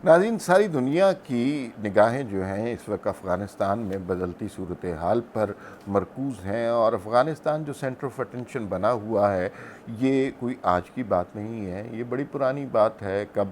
ناظرین، ساری دنیا کی نگاہیں جو ہیں اس وقت افغانستان میں بدلتی صورتحال پر مرکوز ہیں، اور افغانستان جو سینٹر آف اٹینشن بنا ہوا ہے یہ کوئی آج کی بات نہیں ہے، یہ بڑی پرانی بات ہے۔ کب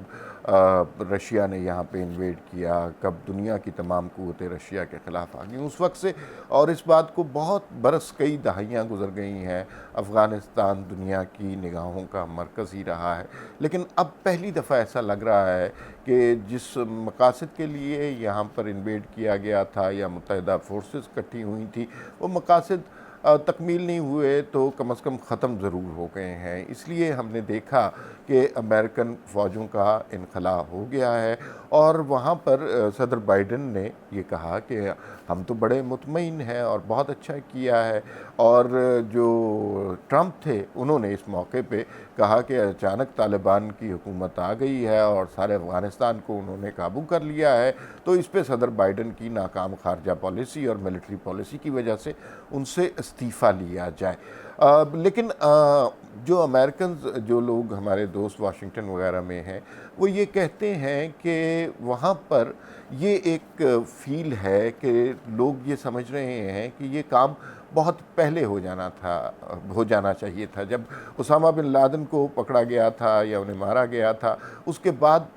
رشیا نے یہاں پہ انویڈ کیا، کب دنیا کی تمام قوتیں رشیا کے خلاف آ گئیں اس وقت سے، اور اس بات کو بہت برس کئی دہائیاں گزر گئی ہیں، افغانستان دنیا کی نگاہوں کا مرکز ہی رہا ہے۔ لیکن اب پہلی دفعہ ایسا لگ رہا ہے کہ جس مقاصد کے لیے یہاں پر انویڈ کیا گیا تھا یا متحدہ فورسز کٹھی ہوئی تھی، وہ مقاصد تکمیل نہیں ہوئے تو کم از کم ختم ضرور ہو گئے ہیں۔ اس لیے ہم نے دیکھا کہ امریکن فوجوں کا انخلا ہو گیا ہے، اور وہاں پر صدر بائیڈن نے یہ کہا کہ ہم تو بڑے مطمئن ہیں اور بہت اچھا کیا ہے، اور جو ٹرمپ تھے انہوں نے اس موقع پہ کہا کہ اچانک طالبان کی حکومت آ گئی ہے اور سارے افغانستان کو انہوں نے قابو کر لیا ہے، تو اس پہ صدر بائیڈن کی ناکام خارجہ پالیسی اور ملٹری پالیسی کی وجہ سے ان سے استعفیٰ لیا جائے۔ لیکن جو امریکنز، جو لوگ ہمارے دوست واشنگٹن وغیرہ میں ہیں، وہ یہ کہتے ہیں کہ وہاں پر یہ ایک فیل ہے کہ لوگ یہ سمجھ رہے ہیں کہ یہ کام بہت پہلے ہو جانا چاہیے تھا۔ جب اسامہ بن لادن کو پکڑا گیا تھا یا انہیں مارا گیا تھا، اس کے بعد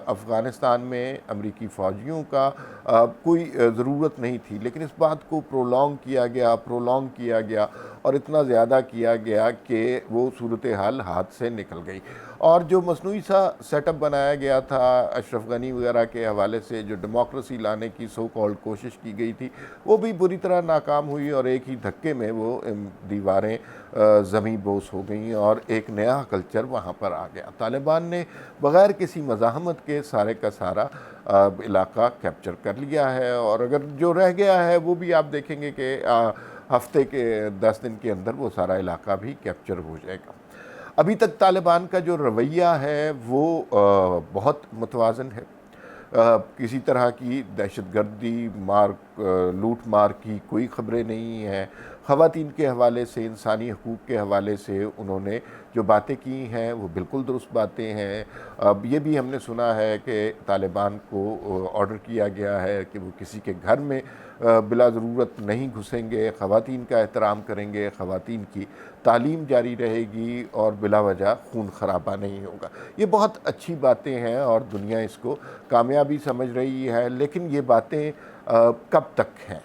افغانستان میں امریکی فوجیوں کا کوئی ضرورت نہیں تھی، لیکن اس بات کو پرولونگ کیا گیا اور اتنا زیادہ کیا گیا کہ وہ صورتحال ہاتھ سے نکل گئی، اور جو مصنوعی سا سیٹ اپ بنایا گیا تھا اشرف غنی وغیرہ کے حوالے سے، جو ڈیموکریسی لانے کی سو کالڈ کوشش کی گئی تھی، وہ بھی بری طرح ناکام ہوئی، اور ایک ہی دھکے میں وہ دیواریں زمیں بوس ہو گئیں اور ایک نیا کلچر وہاں پر آ گیا۔ طالبان نے بغیر کسی مزاحمت کے سارے کا سارا علاقہ کیپچر کر لیا ہے، اور اگر جو رہ گیا ہے وہ بھی آپ دیکھیں گے کہ ہفتے کے 10 دن کے اندر وہ سارا علاقہ بھی کیپچر ہو جائے گا۔ ابھی تک طالبان کا جو رویہ ہے وہ بہت متوازن ہے۔ کسی طرح کی دہشت گردی، لوٹ مار کی کوئی خبریں نہیں ہیں۔ خواتین کے حوالے سے، انسانی حقوق کے حوالے سے انہوں نے جو باتیں کی ہیں وہ بالکل درست باتیں ہیں۔ اب یہ بھی ہم نے سنا ہے کہ طالبان کو آرڈر کیا گیا ہے کہ وہ کسی کے گھر میں بلا ضرورت نہیں گھسیں گے، خواتین کا احترام کریں گے، خواتین کی تعلیم جاری رہے گی، اور بلا وجہ خون خرابہ نہیں ہوگا۔ یہ بہت اچھی باتیں ہیں اور دنیا اس کو کامیابی سمجھ رہی ہے، لیکن یہ باتیں کب تک ہیں؟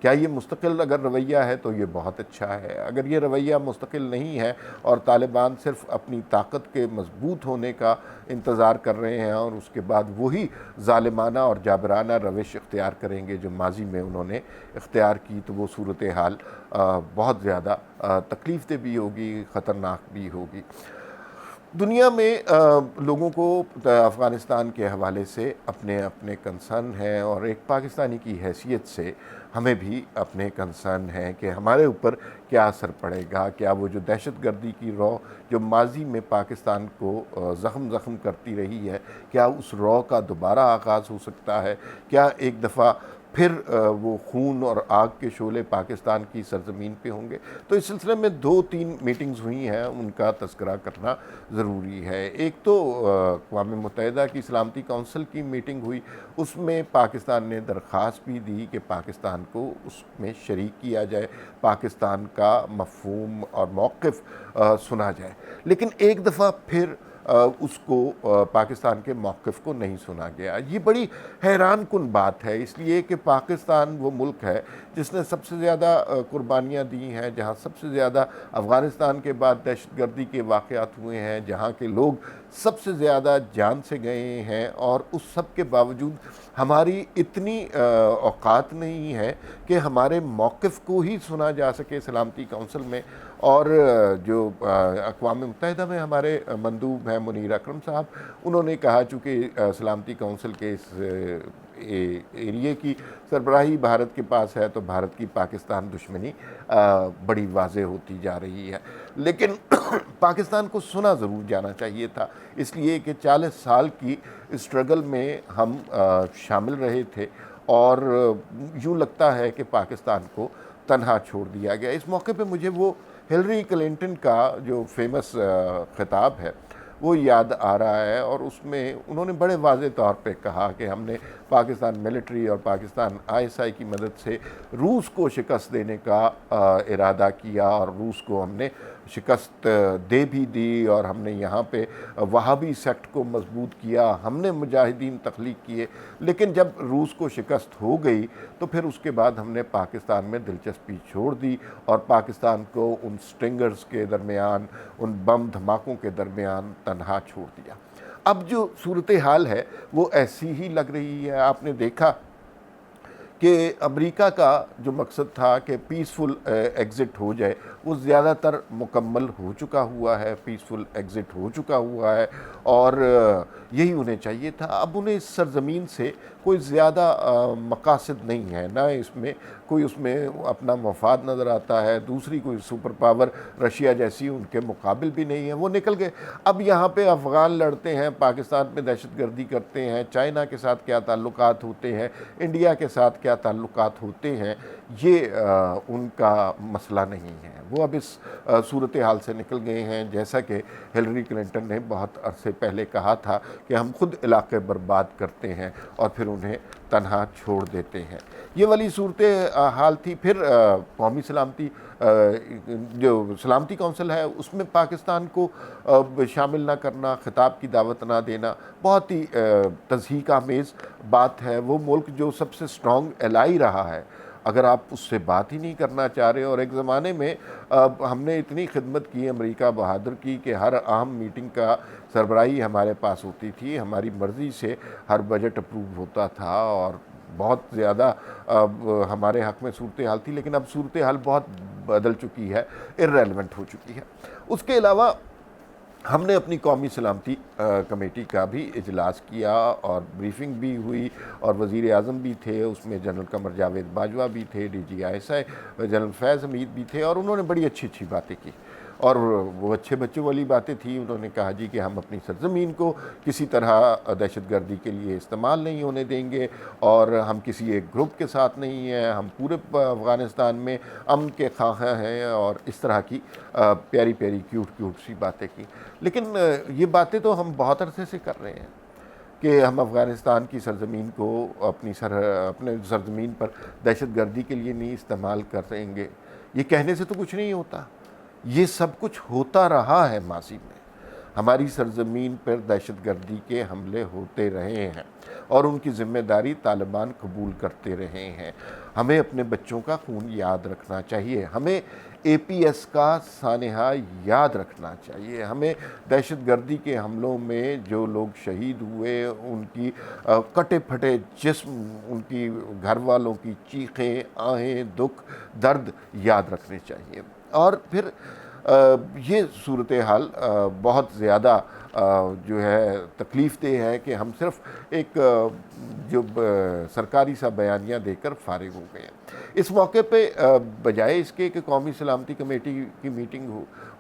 کیا یہ مستقل اگر رویہ ہے تو یہ بہت اچھا ہے۔ اگر یہ رویہ مستقل نہیں ہے اور طالبان صرف اپنی طاقت کے مضبوط ہونے کا انتظار کر رہے ہیں اور اس کے بعد وہی ظالمانہ اور جابرانہ روش اختیار کریں گے جو ماضی میں انہوں نے اختیار کی، تو وہ صورتحال بہت زیادہ تکلیف دہ بھی ہوگی، خطرناک بھی ہوگی۔ دنیا میں لوگوں کو افغانستان کے حوالے سے اپنے اپنے کنسرن ہیں، اور ایک پاکستانی کی حیثیت سے ہمیں بھی اپنے کنسرن ہیں کہ ہمارے اوپر کیا اثر پڑے گا۔ کیا وہ جو دہشت گردی کی رو جو ماضی میں پاکستان کو زخم کرتی رہی ہے، کیا اس رو کا دوبارہ آغاز ہو سکتا ہے؟ کیا ایک دفعہ پھر وہ خون اور آگ کے شعلے پاکستان کی سرزمین پہ ہوں گے؟ تو اس سلسلے میں 2-3 میٹنگز ہوئی ہیں، ان کا تذکرہ کرنا ضروری ہے۔ ایک تو اقوام متحدہ کی سلامتی کونسل کی میٹنگ ہوئی، اس میں پاکستان نے درخواست بھی دی کہ پاکستان کو اس میں شریک کیا جائے، پاکستان کا مفہوم اور موقف سنا جائے، لیکن ایک دفعہ پھر اس کو پاکستان کے موقف کو نہیں سنا گیا۔ یہ بڑی حیران کن بات ہے، اس لیے کہ پاکستان وہ ملک ہے جس نے سب سے زیادہ قربانیاں دی ہیں، جہاں سب سے زیادہ افغانستان کے بعد دہشت گردی کے واقعات ہوئے ہیں، جہاں کے لوگ سب سے زیادہ جان سے گئے ہیں، اور اس سب کے باوجود ہماری اتنی اوقات نہیں ہے کہ ہمارے موقف کو ہی سنا جا سکے سلامتی کونسل میں۔ اور جو اقوام متحدہ میں ہمارے مندوب ہیں منیر اکرم صاحب، انہوں نے کہا چونکہ سلامتی کونسل کے اس ایریے کی سربراہی بھارت کے پاس ہے، تو بھارت کی پاکستان دشمنی بڑی واضح ہوتی جا رہی ہے، لیکن پاکستان کو سنا ضرور جانا چاہیے تھا، اس لیے کہ 40 سال کی اسٹرگل میں ہم شامل رہے تھے، اور یوں لگتا ہے کہ پاکستان کو تنہا چھوڑ دیا گیا۔ اس موقع پہ مجھے وہ ہلری کلنٹن کا جو فیمس خطاب ہے وہ یاد آ رہا ہے، اور اس میں انہوں نے بڑے واضح طور پہ کہا کہ ہم نے پاکستان ملٹری اور پاکستان ISI کی مدد سے روس کو شکست دینے کا ارادہ کیا، اور روس کو ہم نے شکست دے بھی دی، اور ہم نے یہاں پہ وہابی سیکٹ کو مضبوط کیا، ہم نے مجاہدین تخلیق کیے، لیکن جب روس کو شکست ہو گئی تو پھر اس کے بعد ہم نے پاکستان میں دلچسپی چھوڑ دی، اور پاکستان کو ان سٹرنگرز کے درمیان، ان بم دھماکوں کے درمیان تنہا چھوڑ دیا۔ اب جو صورتحال ہے وہ ایسی ہی لگ رہی ہے۔ آپ نے دیکھا کہ امریکہ کا جو مقصد تھا کہ پیسفل ایگزٹ ہو جائے، وہ زیادہ تر مکمل ہو چکا ہوا ہے، پیسفل ایگزٹ ہو چکا ہوا ہے، اور یہی انہیں چاہیے تھا۔ اب انہیں اس سرزمین سے کوئی زیادہ مقاصد نہیں ہے، نہ اس میں اپنا مفاد نظر آتا ہے، دوسری کوئی سپر پاور رشیا جیسی ان کے مقابل بھی نہیں ہے، وہ نکل گئے۔ اب یہاں پہ افغان لڑتے ہیں، پاکستان میں دہشت گردی کرتے ہیں، چائنا کے ساتھ کیا تعلقات ہوتے ہیں، انڈیا کے ساتھ کیا تعلقات ہوتے ہیں، یہ ان کا مسئلہ نہیں ہے۔ وہ اب اس صورتحال سے نکل گئے ہیں، جیسا کہ ہلری کلنٹن نے بہت عرصے پہلے کہا تھا کہ ہم خود علاقے برباد کرتے ہیں اور پھر انہیں تنہا چھوڑ دیتے ہیں۔ یہ والی صورتحال تھی۔ پھر قومی سلامتی جو سلامتی کونسل ہے اس میں پاکستان کو شامل نہ کرنا، خطاب کی دعوت نہ دینا، بہت ہی تضحیک آمیز بات ہے۔ وہ ملک جو سب سے سٹرونگ ایلائی رہا ہے، اگر آپ اس سے بات ہی نہیں کرنا چاہ رہے، اور ایک زمانے میں ہم نے اتنی خدمت کی امریکہ بہادر کی کہ ہر اہم میٹنگ کا سربراہی ہمارے پاس ہوتی تھی، ہماری مرضی سے ہر بجٹ اپروو ہوتا تھا، اور بہت زیادہ ہمارے حق میں صورتحال تھی، لیکن اب صورتحال بہت بدل چکی ہے، ارریلیونٹ ہو چکی ہے۔ اس کے علاوہ ہم نے اپنی قومی سلامتی کمیٹی کا بھی اجلاس کیا، اور بریفنگ بھی ہوئی، اور وزیر اعظم بھی تھے اس میں، جنرل قمر جاوید باجوہ بھی تھے، DG ISI جنرل فیض حمید بھی تھے، اور انہوں نے بڑی اچھی اچھی باتیں کی، اور وہ اچھے بچوں والی باتیں تھیں۔ انہوں نے کہا جی کہ ہم اپنی سرزمین کو کسی طرح دہشت گردی کے لیے استعمال نہیں ہونے دیں گے، اور ہم کسی ایک گروپ کے ساتھ نہیں ہیں، ہم پورے افغانستان میں امن کے خواہاں ہیں، اور اس طرح کی پیاری پیاری کیوٹ سی باتیں کی۔ لیکن یہ باتیں تو ہم بہت عرصے سے کر رہے ہیں کہ ہم افغانستان کی سرزمین کو اپنے سرزمین پر دہشت گردی کے لیے نہیں استعمال کریں گے۔ یہ کہنے سے تو کچھ نہیں ہوتا، یہ سب کچھ ہوتا رہا ہے ماضی میں۔ ہماری سرزمین پر دہشت گردی کے حملے ہوتے رہے ہیں، اور ان کی ذمہ داری طالبان قبول کرتے رہے ہیں۔ ہمیں اپنے بچوں کا خون یاد رکھنا چاہیے، ہمیں APS کا سانحہ یاد رکھنا چاہیے، ہمیں دہشت گردی کے حملوں میں جو لوگ شہید ہوئے، ان کی کٹے پھٹے جسم، ان کی گھر والوں کی چیخیں، آہیں، دکھ، درد یاد رکھنے چاہیے۔ اور پھر یہ صورتحال بہت زیادہ جو ہے تکلیف دہ ہے کہ ہم صرف ایک جو سرکاری سا بیانیہ دے کر فارغ ہو گئے ہیں۔ اس موقع پہ بجائے اس کے کہ قومی سلامتی کمیٹی کی میٹنگ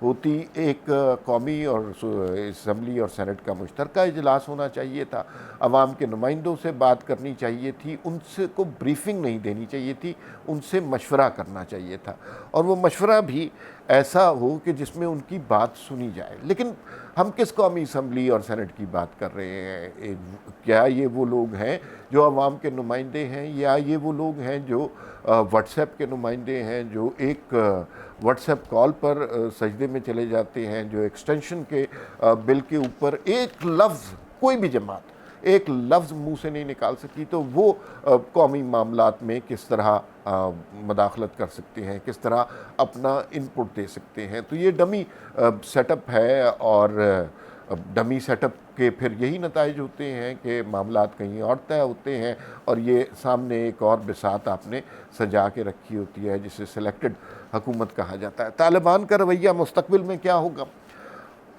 ہوتی، ایک قومی اور اسمبلی اور سینٹ کا مشترکہ اجلاس ہونا چاہیے تھا، عوام کے نمائندوں سے بات کرنی چاہیے تھی، ان سے کو بریفنگ نہیں دینی چاہیے تھی، ان سے مشورہ کرنا چاہیے تھا، اور وہ مشورہ بھی ایسا ہو کہ جس میں ان کی بات سنی جائے۔ لیکن ہم کس قومی اسمبلی اور سینٹ کی بات کر رہے ہیں؟ کیا یہ وہ لوگ ہیں جو عوام کے نمائندے ہیں، یا یہ وہ لوگ ہیں جو واٹس ایپ کے نمائندے ہیں، جو ایک واٹس ایپ کال پر سجدے میں چلے جاتے ہیں، جو ایکسٹینشن کے بل کے اوپر ایک لفظ، کوئی بھی جماعت ایک لفظ منہ سے نہیں نکال سکتی، تو وہ قومی معاملات میں کس طرح مداخلت کر سکتے ہیں، کس طرح اپنا ان پٹ دے سکتے ہیں؟ تو یہ ڈمی سیٹ اپ ہے، اور ڈمی سیٹ اپ کے پھر یہی نتائج ہوتے ہیں کہ معاملات کہیں اور طے ہوتے ہیں، اور یہ سامنے ایک اور بساط آپ نے سجا کے رکھی ہوتی ہے جسے سلیکٹڈ حکومت کہا جاتا ہے۔ طالبان کا رویہ مستقبل میں کیا ہوگا،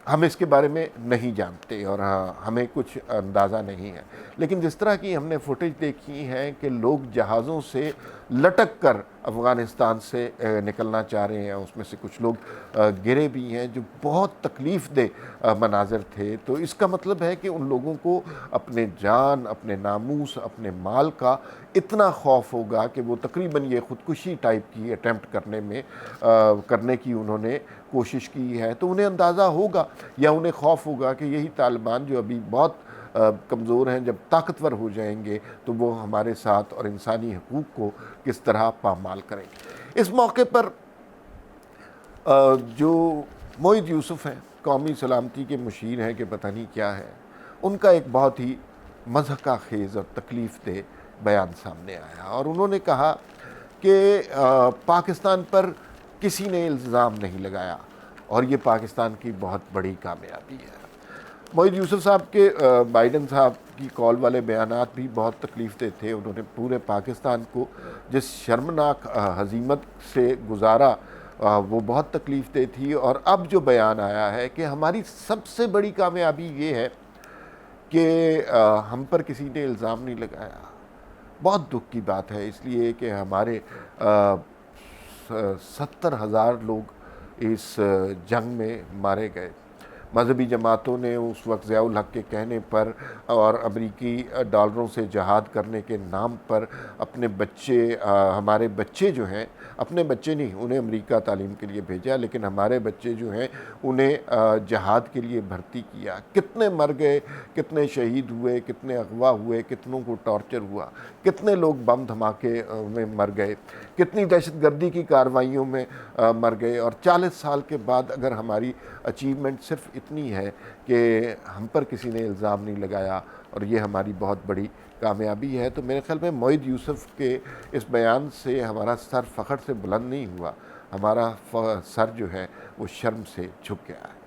ہم اس کے بارے میں نہیں جانتے، اور ہمیں کچھ اندازہ نہیں ہے۔ لیکن جس طرح کی ہم نے فوٹیج دیکھی ہے کہ لوگ جہازوں سے لٹک کر افغانستان سے نکلنا چاہ رہے ہیں، اس میں سے کچھ لوگ گرے بھی ہیں، جو بہت تکلیف دہ مناظر تھے، تو اس کا مطلب ہے کہ ان لوگوں کو اپنے جان، اپنے ناموس، اپنے مال کا اتنا خوف ہوگا کہ وہ تقریباً یہ خودکشی ٹائپ کی اٹیمپٹ کرنے کی انہوں نے کوشش کی ہے تو انہیں اندازہ ہوگا یا انہیں خوف ہوگا کہ یہی طالبان جو ابھی بہت کمزور ہیں، جب طاقتور ہو جائیں گے تو وہ ہمارے ساتھ اور انسانی حقوق کو کس طرح پامال کریں گے۔ اس موقع پر جو معید یوسف ہیں، قومی سلامتی کے مشیر ہیں کہ پتہ نہیں کیا ہے، ان کا ایک بہت ہی مضحکہ خیز اور تکلیف دہ بیان سامنے آیا، اور انہوں نے کہا کہ پاکستان پر کسی نے الزام نہیں لگایا اور یہ پاکستان کی بہت بڑی کامیابی ہے۔ معید یوسف صاحب کے بائیڈن صاحب کی کال والے بیانات بھی بہت تکلیف دہ تھے۔ انہوں نے پورے پاکستان کو جس شرمناک ہزیمت سے گزارا وہ بہت تکلیف دہ تھی، اور اب جو بیان آیا ہے کہ ہماری سب سے بڑی کامیابی یہ ہے کہ ہم پر کسی نے الزام نہیں لگایا، بہت دکھ کی بات ہے، اس لیے کہ ہمارے 70,000 لوگ اس جنگ میں مارے گئے۔ مذہبی جماعتوں نے اس وقت ضیاء الحق کے کہنے پر اور امریکی ڈالروں سے جہاد کرنے کے نام پر اپنے بچے، ہمارے بچے جو ہیں، اپنے بچے نہیں، انہیں امریکہ تعلیم کے لیے بھیجا، لیکن ہمارے بچے جو ہیں انہیں جہاد کے لیے بھرتی کیا۔ کتنے مر گئے، کتنے شہید ہوئے، کتنے اغوا ہوئے، کتنوں کو ٹارچر ہوا، کتنے لوگ بم دھماکے میں مر گئے، کتنی دہشت گردی کی کارروائیوں میں مر گئے، اور 40 سال کے بعد اگر ہماری اچیومنٹ صرف اتنی ہے کہ ہم پر کسی نے الزام نہیں لگایا اور یہ ہماری بہت بڑی کامیابی ہے، تو میرے خیال میں معید یوسف کے اس بیان سے ہمارا سر فخر سے بلند نہیں ہوا، ہمارا سر جو ہے وہ شرم سے جھک گیا ہے۔